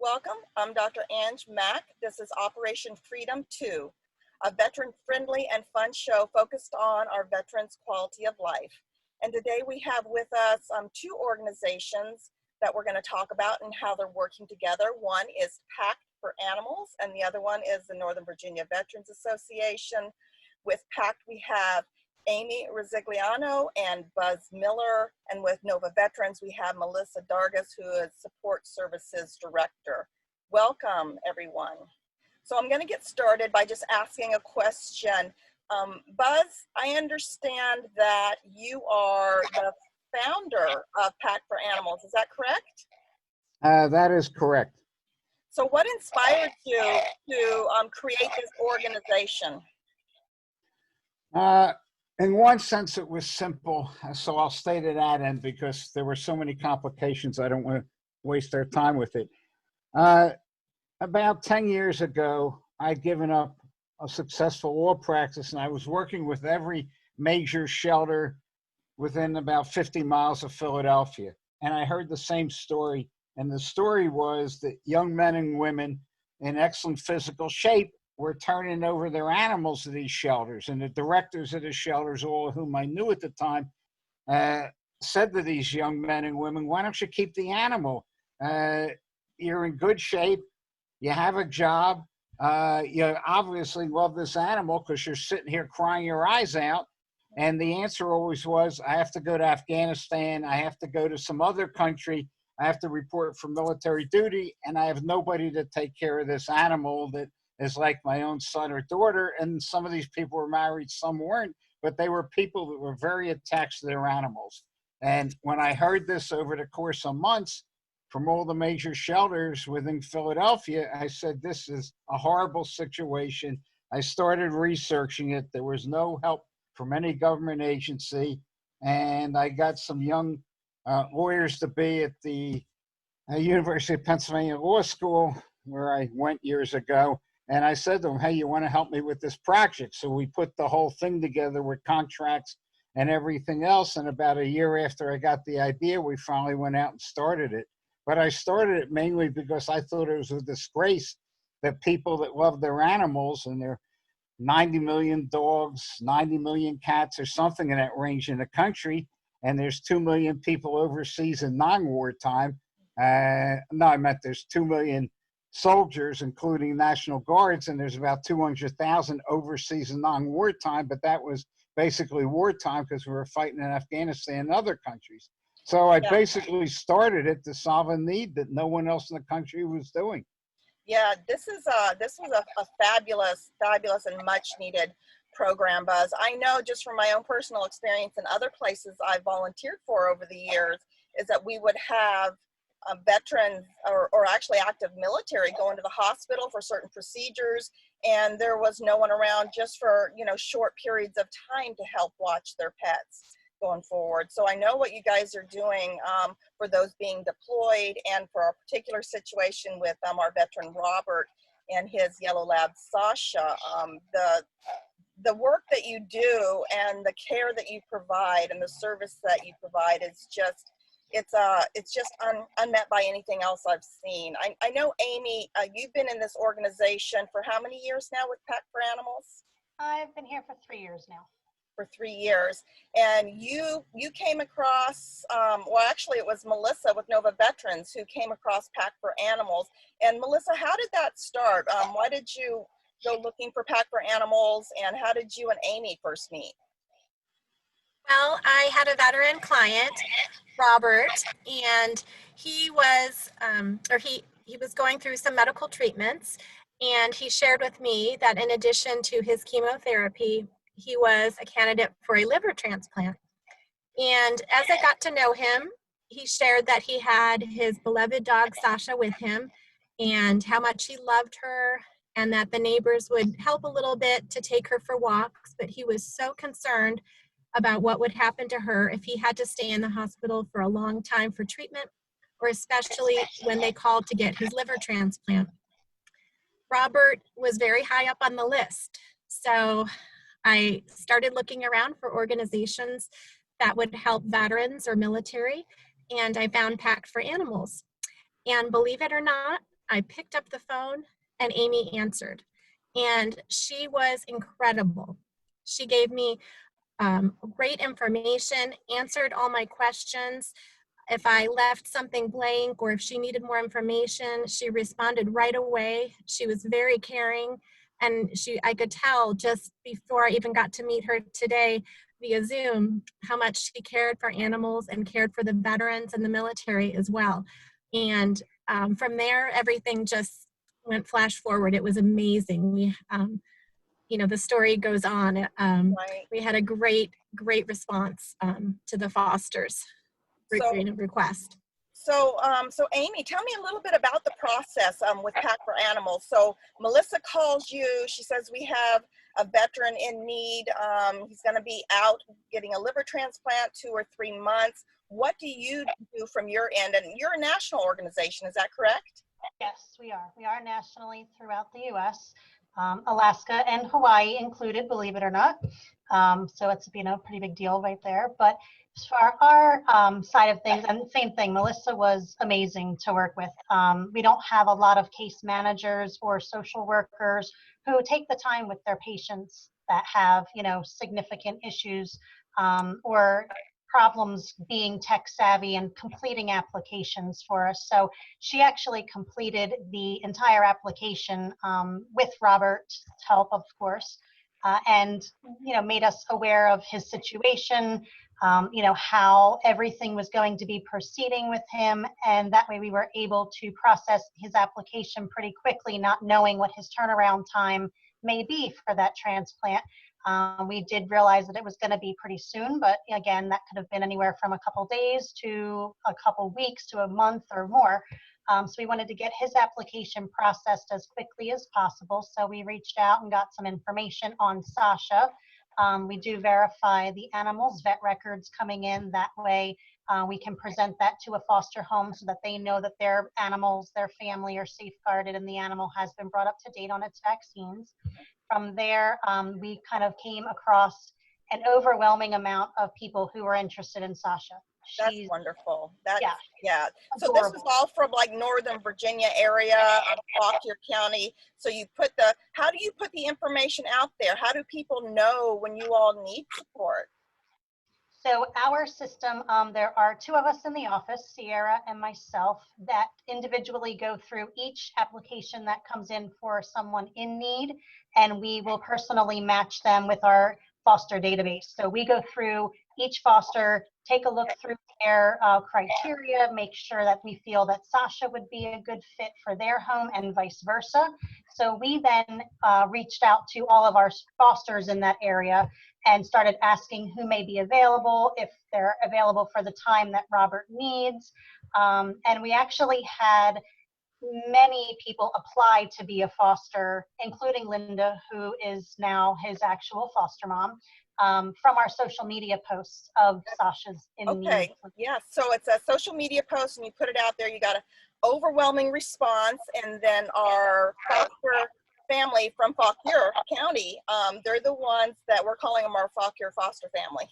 Welcome. I'm Dr. Ange Mack. This is Operation Freedom 2, a veteran-friendly and fun show focused on our veterans' quality of life. And today we have with us two organizations that we're going to talk about and how they're working together. One is PACT for Animals, and the other one is the Northern Virginia Veterans Association. With PACT, we have Amy Rosigliano and Buzz Miller, and with Nova Veterans, we have Melissa Dargis, who is Support Services Director. Welcome, everyone. So I'm going to get started by just asking a question. Buzz, I understand that you are the founder of PACT for Animals. Is that correct? That is correct. So what inspired you to create this organization? In one sense, it was simple, so I'll stay to that end because there were so many complications. I don't want to waste our time with it. About 10 years ago, I'd given up a successful law practice, and I was working with every major shelter within about 50 miles of Philadelphia. And I heard the same story, and the story was that young men and women in excellent physical shape were turning over their animals to these shelters, and the directors of the shelters, all of whom I knew at the time, said to these young men and women, why don't you keep the animal? You're in good shape, you have a job, you obviously love this animal because you're sitting here crying your eyes out. And the answer always was, I have to go to Afghanistan, I have to go to some other country, I have to report for military duty, and I have nobody to take care of this animal that is like my own son or daughter. And some of these people were married, some weren't, but they were people that were very attached to their animals. And when I heard this over the course of months from all the major shelters within Philadelphia, I said, this is a horrible situation. I started researching it. There was no help from any government agency. And I got some young lawyers to be at the University of Pennsylvania Law School, where I went years ago. And I said to them, hey, you want to help me with this project? So we put the whole thing together with contracts and everything else. And about a year after I got the idea, we finally went out and started it. But I started it mainly because I thought it was a disgrace that people that love their animals, and there are 90 million dogs, 90 million cats, or something in that range in the country, and there's 2 million people overseas in non-wartime. No, I meant there's 2 million soldiers, including National Guards, and there's about 200,000 overseas in non-wartime, but that was basically wartime because we were fighting in Afghanistan and other countries. So I basically started it to solve a need that no one else in the country was doing. Yeah, this was a fabulous and much needed program, Buzz. I know just from my own personal experience and other places I've volunteered for over the years is that we would have veterans or actually active military go into the hospital for certain procedures, and there was no one around just for, short periods of time to help watch their pets going forward. So I know what you guys are doing for those being deployed, and for our particular situation with our veteran Robert and his yellow lab Sasha. The work that you do and the care that you provide and the service that you provide is just, it's just unmet by anything else I've seen. I know, Amy, you've been in this organization for how many years now with PACT for Animals? I've been here for 3 years now. For 3 years, and you came across, well, actually it was Melissa with Nova Veterans who came across PACT for Animals. And Melissa, how did that start? Why did you go looking for PACT for Animals, and how did you and Amy first meet? Well, I had a veteran client, Robert, and he was, he was going through some medical treatments, and he shared with me that in addition to his chemotherapy, he was a candidate for a liver transplant. And as I got to know him, he shared that he had his beloved dog, Sasha, with him, and how much he loved her, and that the neighbors would help a little bit to take her for walks, but he was so concerned about what would happen to her if he had to stay in the hospital for a long time for treatment, or especially when they called to get his liver transplant. Robert was very high up on the list, so I started looking around for organizations that would help veterans or military, and I found PACT for Animals. And believe it or not, I picked up the phone and Amy answered. And she was incredible. She gave me great information, answered all my questions. If I left something blank or if she needed more information, she responded right away. She was very caring. And I could tell just before I even got to meet her today via Zoom, how much she cared for animals and cared for the veterans and the military as well. And from there, everything just went flash forward. It was amazing. The story goes on. Right. We had a great response to the fosters So, request. so Amy, tell me a little bit about the process with PACT for Animals. So Melissa calls you. She says we have a veteran in need. He's going to be out getting a liver transplant 2 or 3 months. What do you do from your end? And you're a national organization, is that correct? Yes, we are. We are nationally throughout the U.S., Alaska and Hawaii included, believe it or not. So it's, pretty big deal right there. But as far our side of things, and same thing, Melissa was amazing to work with. We don't have a lot of case managers or social workers who take the time with their patients that have, significant issues or problems being tech savvy and completing applications for us. So she actually completed the entire application with Robert's help, of course, and made us aware of his situation, how everything was going to be proceeding with him, and that way we were able to process his application pretty quickly, not knowing what his turnaround time may be for that transplant. We did realize that it was going to be pretty soon, but again, that could have been anywhere from a couple days to a couple weeks to a month or more. So we wanted to get his application processed as quickly as possible. So we reached out and got some information on Sasha. We do verify the animals' vet records coming in. That way we can present that to a foster home so that they know that their animals, their family are safeguarded and the animal has been brought up to date on its vaccines. From there, we kind of came across an overwhelming amount of people who were interested in Sasha. That's wonderful. Yeah. So adorable. this is all from like Northern Virginia area, Fauquier County. So how do you put the information out there? How do people know when you all need support? So our system, there are 2 of us in the office, Sierra and myself, that individually go through each application that comes in for someone in need, and we will personally match them with our foster database. So we go through each foster, take a look through their criteria, make sure that we feel that Sasha would be a good fit for their home and vice versa. So we then reached out to all of our fosters in that area and started asking who may be available, if they're available for the time that Robert needs. And we actually had many people apply to be a foster, including Linda, who is now his actual foster mom, from our social media posts of Sasha's in need. Okay, yeah, so it's a social media post and you put it out there, you got an overwhelming response, and then our foster family from Fauquier County, they're the ones that we're calling them our Fauquier foster family,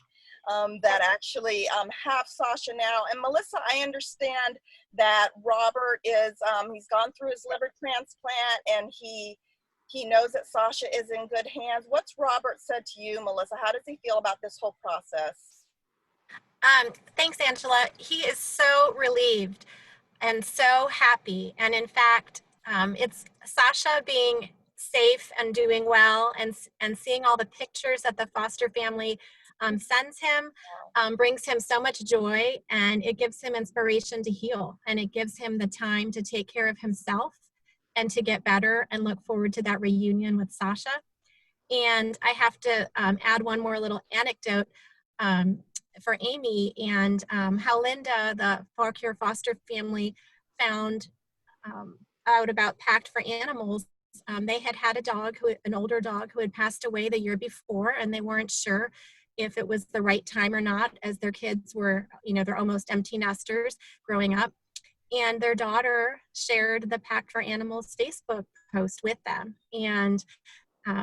that actually have Sasha now. And Melissa, I understand that Robert is, he's gone through his liver transplant and he knows that Sasha is in good hands. What's Robert said to you, Melissa? How does he feel about this whole process? Thanks, Angela. He is so relieved and so happy. And in fact, it's Sasha being safe and doing well, and seeing all the pictures that the foster family sends him brings him so much joy, and it gives him inspiration to heal, and it gives him the time to take care of himself and to get better and look forward to that reunion with Sasha. And I have to add one more little anecdote for Amy, and how Linda, the Fauquier foster family, found out about PACT for Animals. They had a dog, an older dog, who had passed away the year before, and they weren't sure if it was the right time or not, as their kids were, they're almost empty nesters growing up. And their daughter shared the PACT for Animals Facebook post with them. And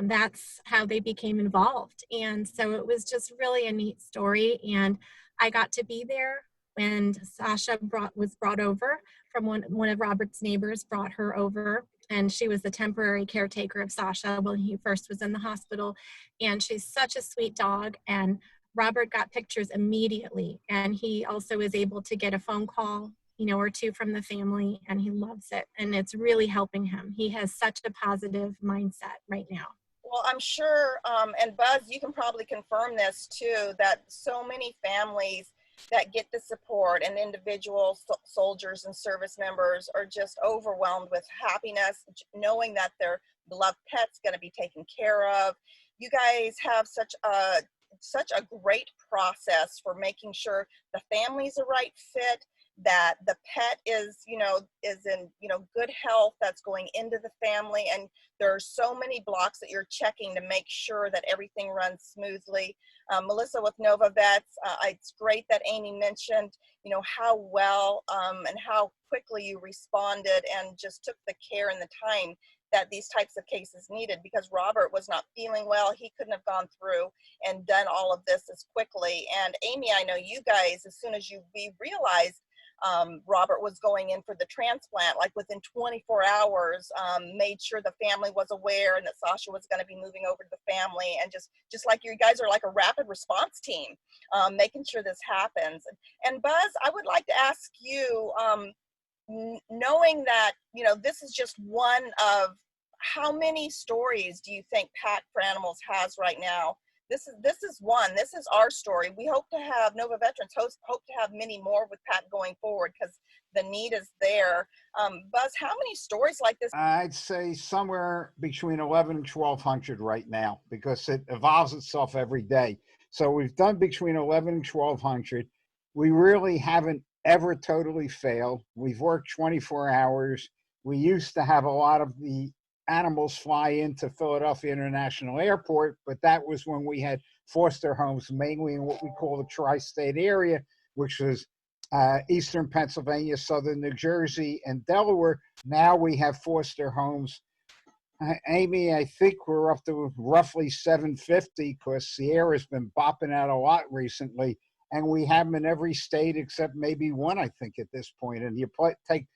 that's how they became involved. And so it was just really a neat story. And I got to be there when Sasha was brought over from one of Robert's neighbors brought her over, and she was the temporary caretaker of Sasha when he first was in the hospital. And she's such a sweet dog, and Robert got pictures immediately, and he also is able to get a phone call, you know, or two from the family, and he loves it, and it's really helping him. He has such a positive mindset right now. Well, I'm sure, and Buzz, you can probably confirm this too, that so many families that get the support and individual soldiers and service members are just overwhelmed with happiness, knowing that their beloved pet's going to be taken care of. You guys have such a great process for making sure the family's a right fit, that the pet is in good health, that's going into the family, and there are so many blocks that you're checking to make sure that everything runs smoothly. Melissa with Nova Vets, it's great that Amy mentioned how well and how quickly you responded and just took the care and the time that these types of cases needed, because Robert was not feeling well. He couldn't have gone through and done all of this as quickly. And Amy, I know you guys, as soon as we realized Robert was going in for the transplant, like within 24 hours, made sure the family was aware and that Sasha was going to be moving over to the family, and just like you guys are like a rapid response team, making sure this happens. And Buzz, I would like to ask you, knowing that this is just one of how many stories do you think PACT for Animals has right now? This is one. This is our story. We hope to have Nova Veterans hope to have many more with PACT going forward, because the need is there. Buzz, how many stories like this? I'd say somewhere between 11 and 1,200 right now, because it evolves itself every day. So we've done between 11 and 1,200. We really haven't ever totally failed. We've worked 24 hours. We used to have a lot of the animals fly into Philadelphia International Airport, but that was when we had foster homes, mainly in what we call the tri-state area, which was eastern Pennsylvania, southern New Jersey, and Delaware. Now we have foster homes. Amy, I think we're up to roughly 750, because Sierra's been bopping out a lot recently, and we have them in every state except maybe one, I think, at this point. And you take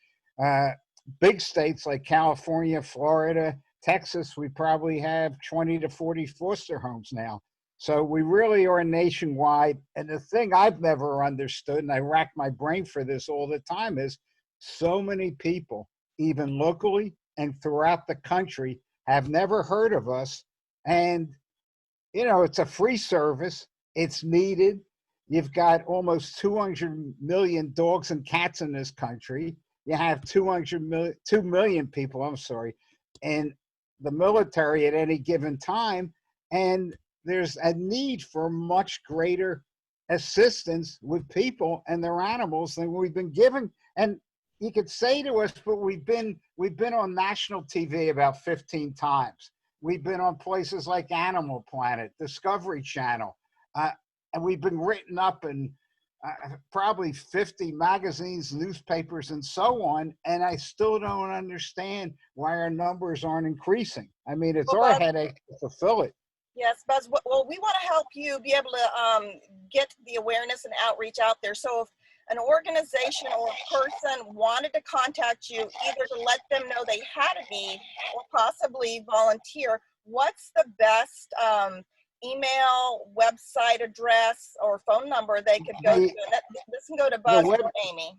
big states like California, Florida, Texas, we probably have 20 to 40 foster homes now. So we really are nationwide. And the thing I've never understood, and I rack my brain for this all the time, is so many people, even locally and throughout the country, have never heard of us. And, it's a free service. It's needed. You've got almost 200 million dogs and cats in this country. You have 2 million people, in the military at any given time. And there's a need for much greater assistance with people and their animals than we've been given. And you could say to us, but we've been on national TV about 15 times. We've been on places like Animal Planet, Discovery Channel, and we've been written up in probably 50 magazines, newspapers, and so on, and I still don't understand why our numbers aren't increasing. I mean, it's our headache to fulfill it. Yes, Buzz. Well, we want to help you be able to get the awareness and outreach out there. So if an organization or a person wanted to contact you, either to let them know they had a need or possibly volunteer, what's the best email, website address, or phone number they could go to? This can go to Buzz or Amy.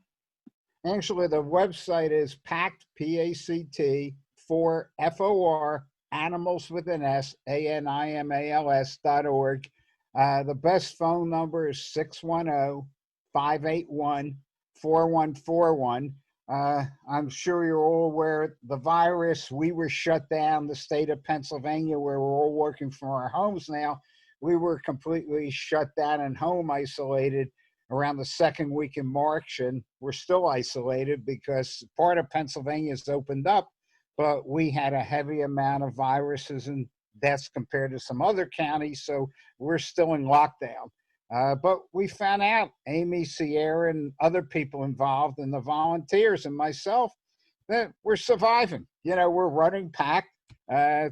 Actually, the website is PACT, PACT, for FOR, animals with an S, ANIMALS.org. The best phone number is 610-581-4141. I'm sure you're all aware the virus, we were shut down, the state of Pennsylvania, where we're all working from our homes now. We were completely shut down and home isolated around the second week in March, and we're still isolated because part of Pennsylvania has opened up, but we had a heavy amount of viruses and deaths compared to some other counties, so we're still in lockdown. But we found out, Amy, Sierra, and other people involved, and the volunteers and myself, that we're surviving. We're running PACT.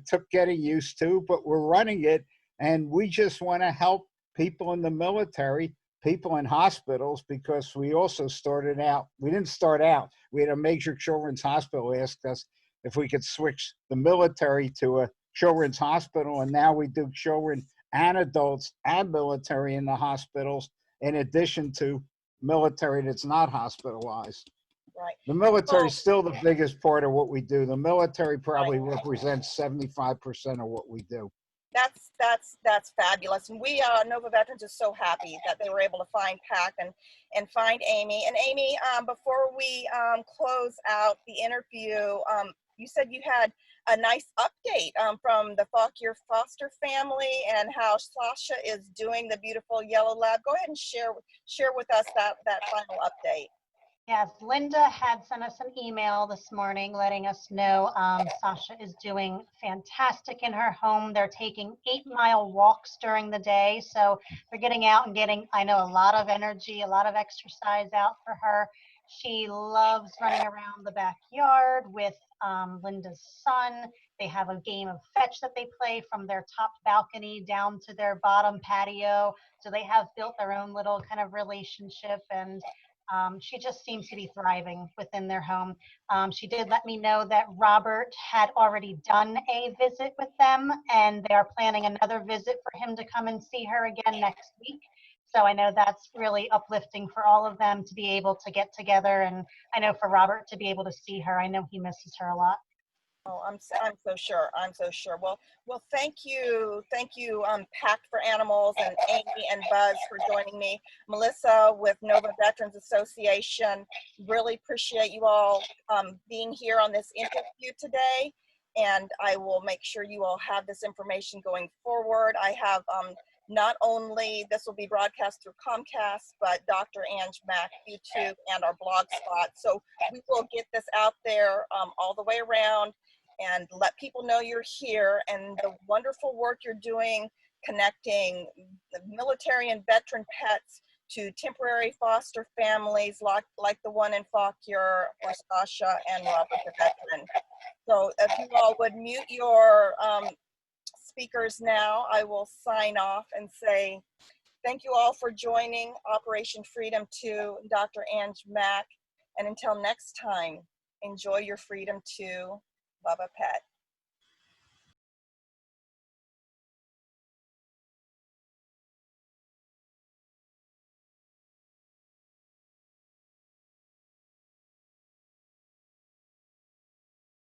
Took getting used to, but we're running it, and we just want to help people in the military people in hospitals, because we also started out, we didn't start out, we had a major children's hospital ask us if we could switch the military to a children's hospital, and now we do children and adults and military in the hospitals, in addition to military that's not hospitalized. Right. The military is Well, still the biggest part of what we do. The military probably represents 75% of what we do. That's fabulous, and we Nova Veterans is so happy that they were able to find PACT and find Amy. And Amy, before we close out the interview, you said you had a nice update from the Fauquier foster family and how Sasha is doing, the beautiful yellow lab. Go ahead and share with us that final update. Yes, Linda had sent us an email this morning letting us know Sasha is doing fantastic in her home. They're taking 8-mile walks during the day. So they're getting out and getting, I know, a lot of energy, a lot of exercise out for her. She loves running around the backyard with Linda's son. They have a game of fetch that they play from their top balcony down to their bottom patio. So they have built their own little kind of relationship, and she just seems to be thriving within their home. She did let me know that Robert had already done a visit with them, and they are planning another visit for him to come and see her again next week. So I know that's really uplifting for all of them to be able to get together, and I know for Robert to be able to see her. I know he misses her a lot. Oh, I'm so sure. I'm so sure. Well, thank you, PACT for Animals and Amy and Buzz for joining me. Melissa with Nova Veterans Association. Really appreciate you all being here on this interview today, and I will make sure you all have this information going forward. I have not only this will be broadcast through Comcast, but Dr. Ange Mack YouTube and our blog spot. So we will get this out there all the way around, and let people know you're here and the wonderful work you're doing connecting the military and veteran pets to temporary foster families like the one in Fauquier for Sasha and Robert the veteran. So if you all would mute your speakers now, I will sign off and say thank you all for joining Operation Freedom 2, Dr. Ange Mack, and until next time, enjoy your freedom too. Bubba Pet.